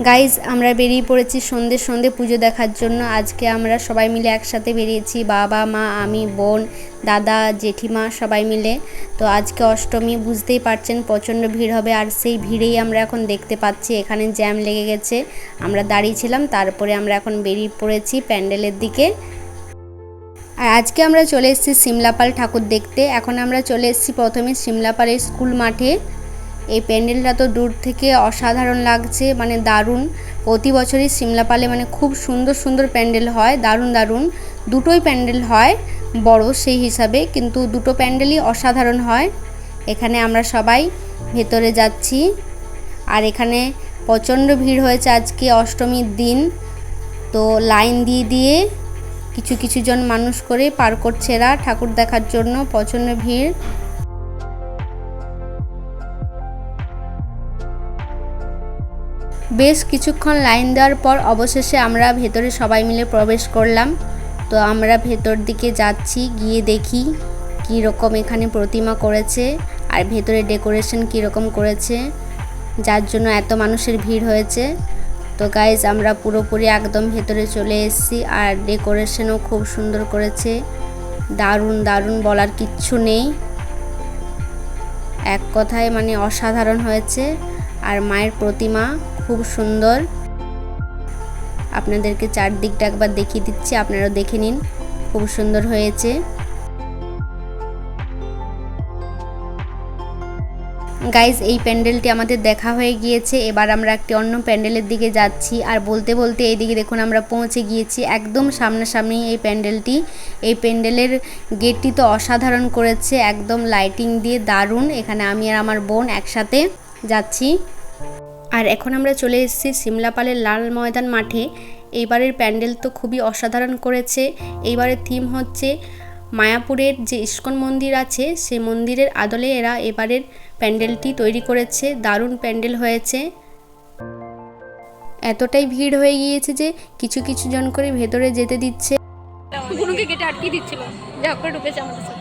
Guys আমরা বেরিয়ে পড়েছি সন্ধে পুজো দেখার জন্য। আজকে আমরা সবাই মিলে একসাথে বেরিয়েছি, বাবা মা আমি বোন দাদা জেঠিমা সবাই মিলে। তো আজকে অষ্টমী, বুঝতেই পারছেন প্রচণ্ড ভিড় হবে, আর সেই ভিড়েই আমরা এখন দেখতে পাচ্ছি এখানে জ্যাম লেগে গেছে। আমরা দাঁড়িয়েছিলাম, তারপরে আমরা এখন বেরিয়ে পড়েছি প্যান্ডেলের দিকে। আর আজকে আমরা চলে এসেছি সিমলাপাল ঠাকুর দেখতে। এখন আমরা চলে এসেছি প্রথমে সিমলাপালের স্কুল মাঠে। এই প্যান্ডেলটা তো দূর থেকে অসাধারণ লাগছে, মানে দারুণ। প্রতি বছরই সিমলাপালে মানে খুব সুন্দর সুন্দর প্যান্ডেল হয়, দারুণ দুটোই প্যান্ডেল হয় বড় সেই হিসাবে, কিন্তু দুটো প্যান্ডেলই অসাধারণ হয়। এখানে আমরা সবাই ভেতরে যাচ্ছি, আর এখানে প্রচণ্ড ভিড় হয়েছে আজকে অষ্টমীর দিন। তো লাইন দিয়ে কিছু জন মানুষ করে পার করছে এরা ঠাকুর দেখার জন্য, প্রচণ্ড ভিড়। বেশ কিছুক্ষণ লাইন দেওয়ার পর অবশেষে আমরা ভেতরে সবাই মিলে প্রবেশ করলাম। তো আমরা ভেতর দিকে যাচ্ছি, গিয়ে দেখি কী রকম এখানে প্রতিমা করেছে আর ভেতরে ডেকোরেশন কী রকম করেছে, যার জন্য এত মানুষের ভিড় হয়েছে। তো গাইজ আমরা পুরোপুরি একদম ভেতরে চলে এসেছি, আর ডেকোরেশনও খুব সুন্দর করেছে, দারুণ বলার কিচ্ছু নেই, এক কথায় মানে অসাধারণ হয়েছে। আর মায়ের প্রতিমা খুব সুন্দর, আপনাদেরকে চারদিকটা একবার দেখিয়ে দিচ্ছি, আপনারাও দেখে নিন, খুব সুন্দর হয়েছে। গাইজ এই প্যান্ডেলটি আমাদের দেখা হয়ে গিয়েছে, এবার আমরা একটি অন্য প্যান্ডেলের দিকে যাচ্ছি। আর বলতে এইদিকে দেখুন আমরা পৌঁছে গিয়েছি একদম সামনাসামনি এই প্যান্ডেলটি। এই প্যান্ডেলের গেটটি তো অসাধারণ করেছে, একদম লাইটিং দিয়ে দারুণ। এখানে আমি আর আমার বোন একসাথে যাচ্ছি। আর এখন আমরা চলে এসেছি সিমলাপালের লাল ময়দান মাঠে। এইবারের প্যান্ডেল তো খুবই অসাধারণ করেছে। এইবারের থিম হচ্ছে মায়াপুরের যে ইস্কন মন্দির আছে, সেই মন্দিরের আদলে এরা এবারের প্যান্ডেলটি তৈরি করেছে, দারুণ প্যান্ডেল হয়েছে। এতটাই ভিড় হয়ে গিয়েছে যে কিছু জন করে ভেতরে যেতে দিচ্ছে, গুরুকে গেটে আটকে দিচ্ছিল, যা করে ঢুকেছে আমাদের সাথে।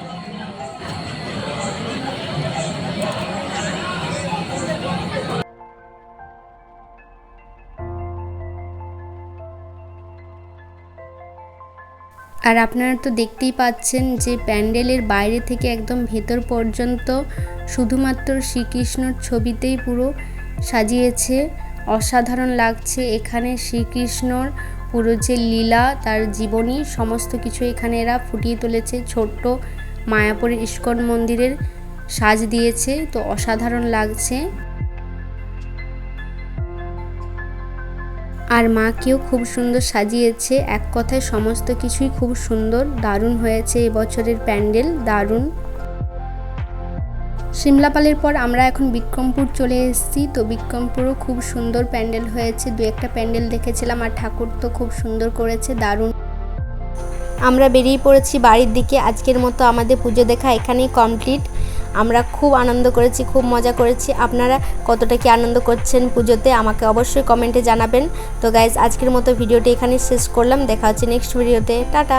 আর আপনারা তো দেখতেই পাচ্ছেন যে প্যান্ডেলের বাইরে থেকে একদম ভেতর পর্যন্ত শুধুমাত্র শ্রীকৃষ্ণর ছবিতেই পুরো সাজিয়েছে, অসাধারণ লাগছে। এখানে শ্রীকৃষ্ণর পুরো যে লীলা, তার জীবনী সমস্ত কিছু এখানে এরা ফুটিয়ে তুলেছে। ছোট্ট মায়াপুরের ইস্কন মন্দিরের সাজ দিয়েছে, তো অসাধারণ লাগছে। আর মাকেও খুব সুন্দর সাজিয়েছে, এক কথায় সমস্ত কিছুই খুব সুন্দর, দারুণ হয়েছে এবছরের প্যান্ডেল, দারুণ। সিমলাপালের পর আমরা এখন বিক্রমপুর চলে এসেছি। তো বিক্রমপুরও খুব সুন্দর প্যান্ডেল হয়েছে, দু একটা প্যান্ডেল দেখেছিলাম, আর ঠাকুর তো খুব সুন্দর করেছে, দারুণ। আমরা বেরিয়ে পড়েছি বাড়ির দিকে। আজকের মতো আমাদের পুজো দেখা এখানেই কমপ্লিট। আমরা খুব আনন্দ করেছি, খুব মজা করেছি। আপনারা কতটা কি আনন্দ করছেন পুজোতে আমাকে অবশ্যই কমেন্টে জানাবেন। তো গাইজ আজকের মতো ভিডিওটি এখানেই শেষ করলাম, দেখা হচ্ছে নেক্সট ভিডিওতে, টাটা।